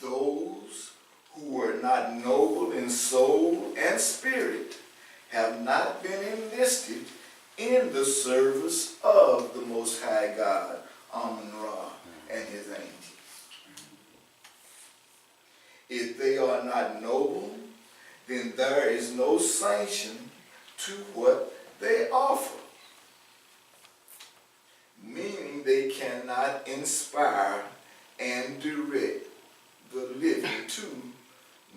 Those who are not noble in soul and spirit have not been enlisted in the service of the Most High God, Amun-Ra, and his angels. If they are not noble, then there is no sanction to what they offer, meaning they cannot inspire and direct the living to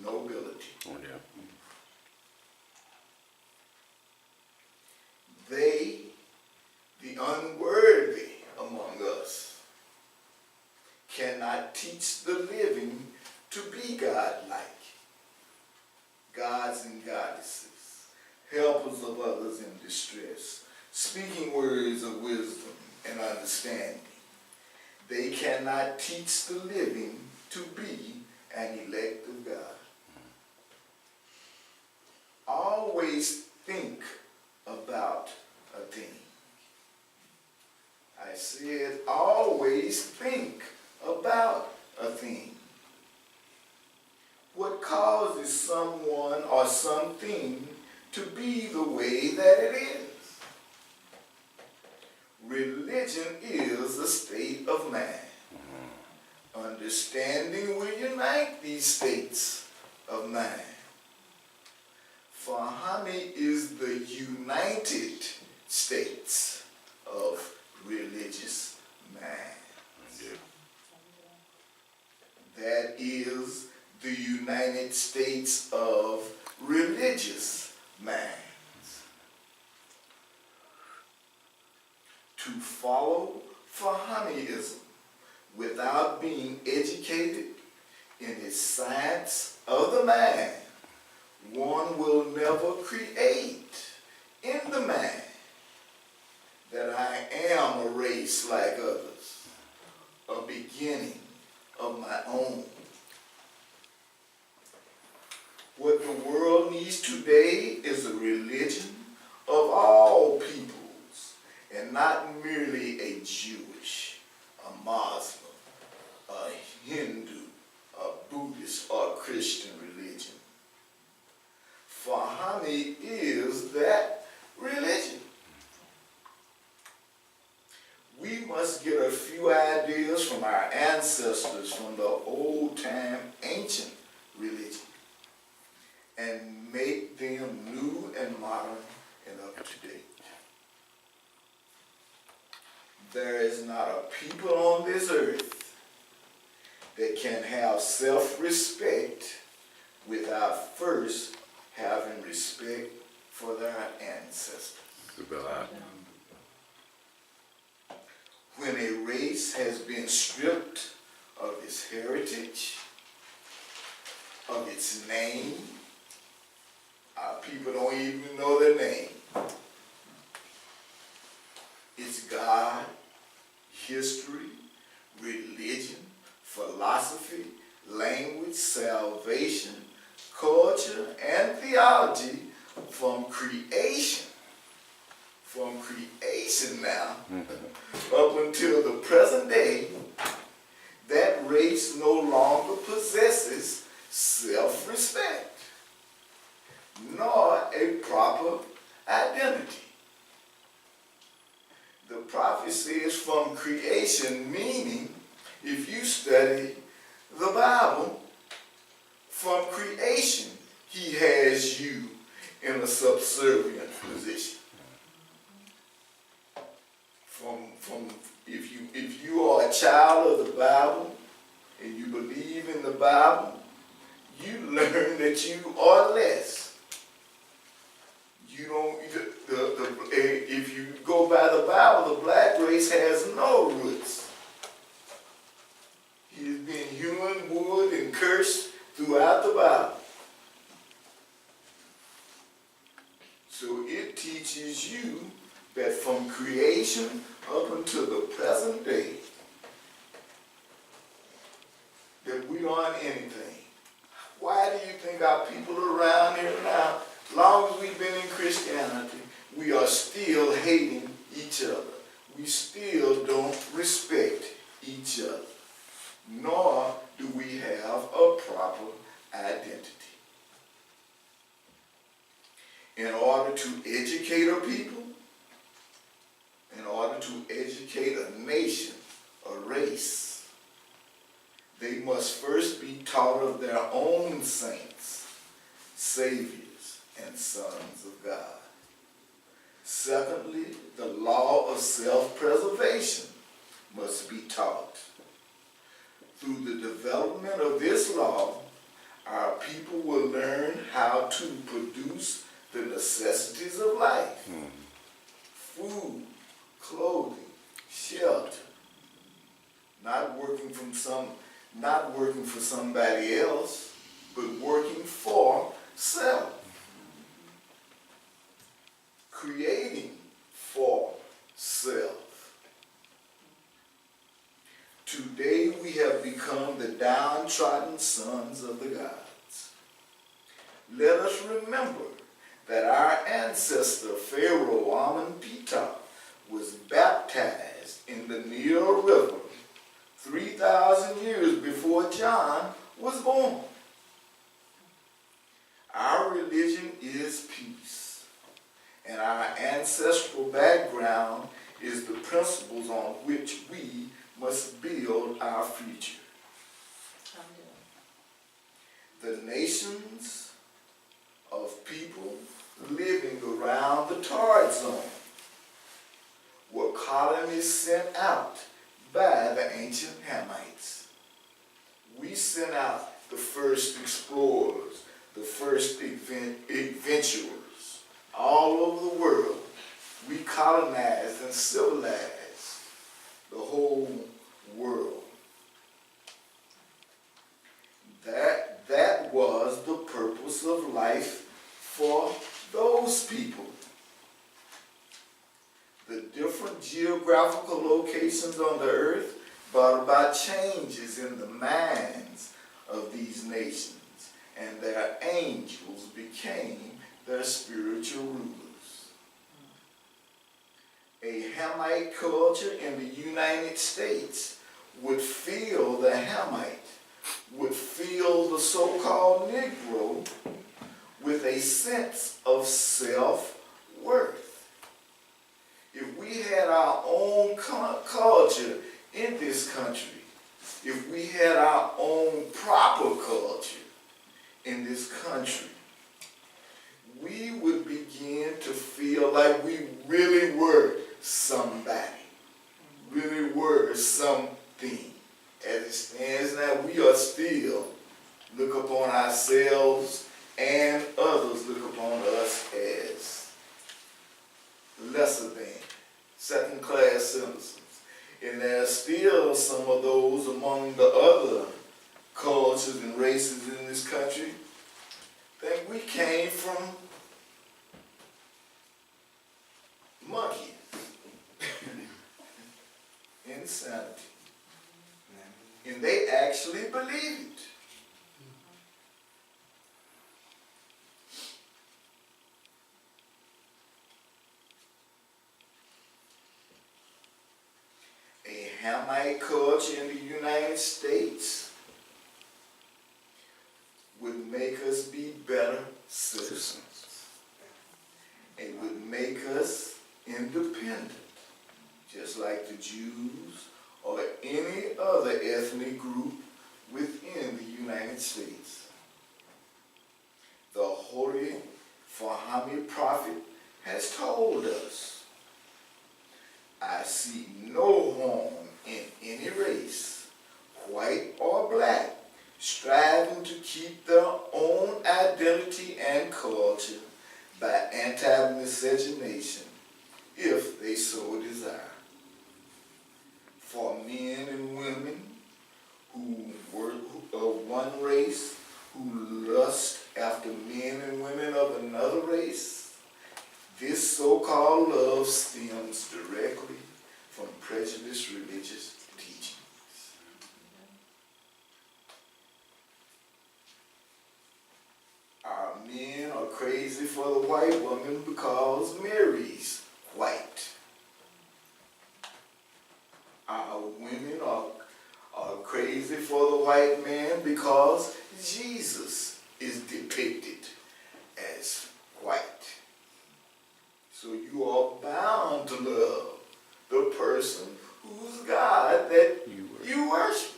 nobility. Oh, yeah. They, the unworthy among us, cannot teach the living to be godlike, gods and goddesses, helpers of others in distress, speaking words of wisdom and understanding. They cannot teach the living to be an elect of God. Always think about a thing. I said always think about a thing. What causes someone or something to be the way that it is? Religion is a state of man. Understanding will unite these states of mind. Fahamme is the United States of religious man. That is the United States of religious minds. To follow Fahammeism without being educated in its science of the mind, one will never create in the mind that I am a race like others, a beginning of my own. What the world needs today is a religion of all peoples, and not merely a Jewish, a Muslim, a Hindu, a Buddhist, or a Christian religion. Fahamme is that religion. We must get a few ideas from our ancestors from the old-time ancient religion and make them new and modern and up to date. There is not a people on this earth that can have self-respect without first having respect for their ancestors. When a race has been stripped of its heritage, of its name, our people don't even know their name. It's God, history, religion, philosophy, language, salvation, culture, and theology from creation. From creation now, up until the present day, that race no longer possesses self-respect, nor a proper identity. The prophet says from creation, meaning if you study the Bible, from creation, he has you in a subservient position. If you are a child of the Bible and you believe in the Bible, you learn that you are less. You don't. If you go by the Bible, the black race has no roots. He has been hewn, wood, and cursed throughout the Bible. So it teaches you that from creation up until the present day, that we aren't anything. Why do you think our people around here now, as long as we've been in Christianity, we are still hating each other? We still don't respect each other. Nor do we have a they must first be taught of their own saints, saviors, and sons of God. Secondly, the law of self-preservation must be taught. Through the development of this law, our people will learn how to produce the necessities of life. Food, clothing, shelter. Not working for somebody else, but working for self. Creating for self. Today we have become the downtrodden sons of the gods. Let us remember that our ancestor Pharaoh Amun-Ptah was baptized in the Nile River 3,000 years before John was born. Our religion is peace, and our ancestral background is the principles on which we must build our future. The nations of people living around the torrid zone were colonies sent out by the ancient Hamites. We sent out the first explorers, the first adventurers all over the world. We colonized and civilized the whole world. That was the purpose of life for those people. The different geographical locations on the earth brought about changes in the minds of these nations, and their angels became their spiritual rulers. A Hamite culture in the United States would feel the Hamite, would fill the so-called Negro with a sense of self-worth. If we had our own culture in this country, if we had our own proper culture in this country, we would begin to feel like we really were somebody, really were something. As it stands now, we are still look upon ourselves and others look upon us as lesser than, second-class citizens. And there are still some of those among the other cultures and races in this country think we came from monkeys. Insanity. And they actually believe it. A Hamite culture in the United States would make us be better citizens. It would make us independent, just like the Jews or any other ethnic group within the United States. The holy Fahamme prophet has told us, I see no harm in any race, white or black, striving to keep their own identity and culture by anti-miscegenation, if they so desire. For men and women who were of one race, who lust after men and women of another race, this so-called love stems directly from prejudiced religious teachings. Our men are crazy for the white woman because Mary's white. Our women are crazy for the white man because Jesus is depicted as white. So you are bound to love the person whose God that you worship.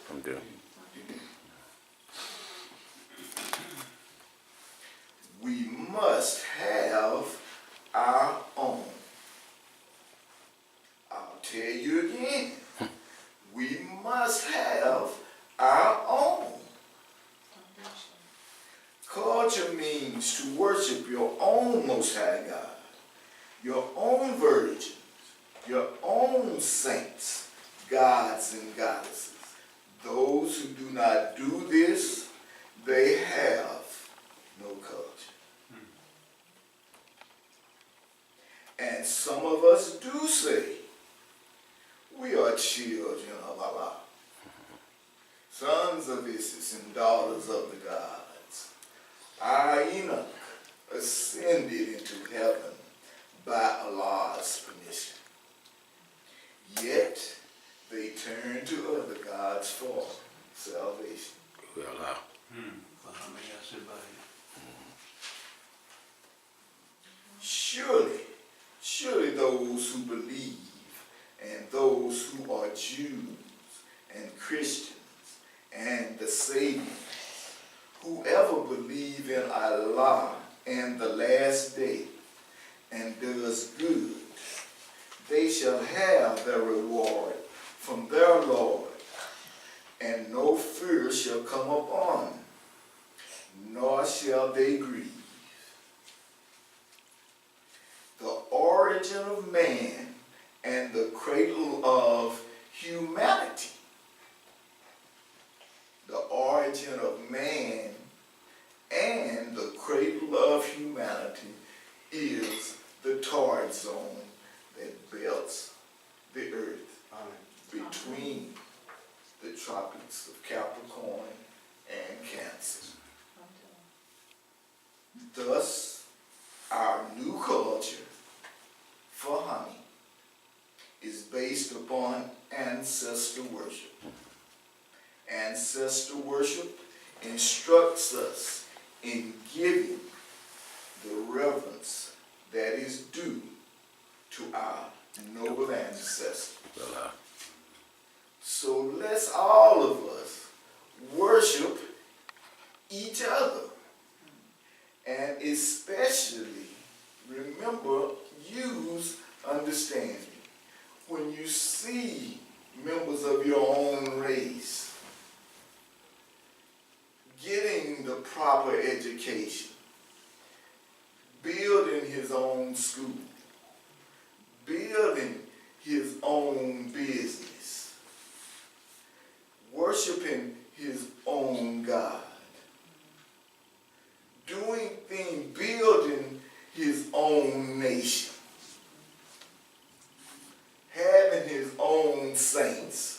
means to worship your own Most High God, your own virgins, your own saints, gods and goddesses. Those who do not do this, they have no culture. And some of us do say, we are children of Allah, sons of Isis and daughters of the gods. Our Enoch ascended into heaven by Allah's permission. Yet they turn to other gods for salvation. Fahamme Surely those who believe and those who are Jews and Christians and the Sabians, whoever believe in Allah and the last day and does good, they shall have their reward from their Lord, and no fear shall come upon them, nor shall they grieve. The origin of man and the cradle of humanity. The origin of man and the cradle of humanity is the torrid zone that belts the earth between the tropics of Capricorn and Cancer. Thus, our new culture, Fahamme, is based upon ancestor worship. Ancestor worship instructs us in giving the reverence that is due to our noble ancestors. So let's all of us worship each other, and especially remember, use understanding. When you see members of your own race getting the proper education, building his own school, building his own business, worshiping his own God, doing things, building his own nation, having his own saints,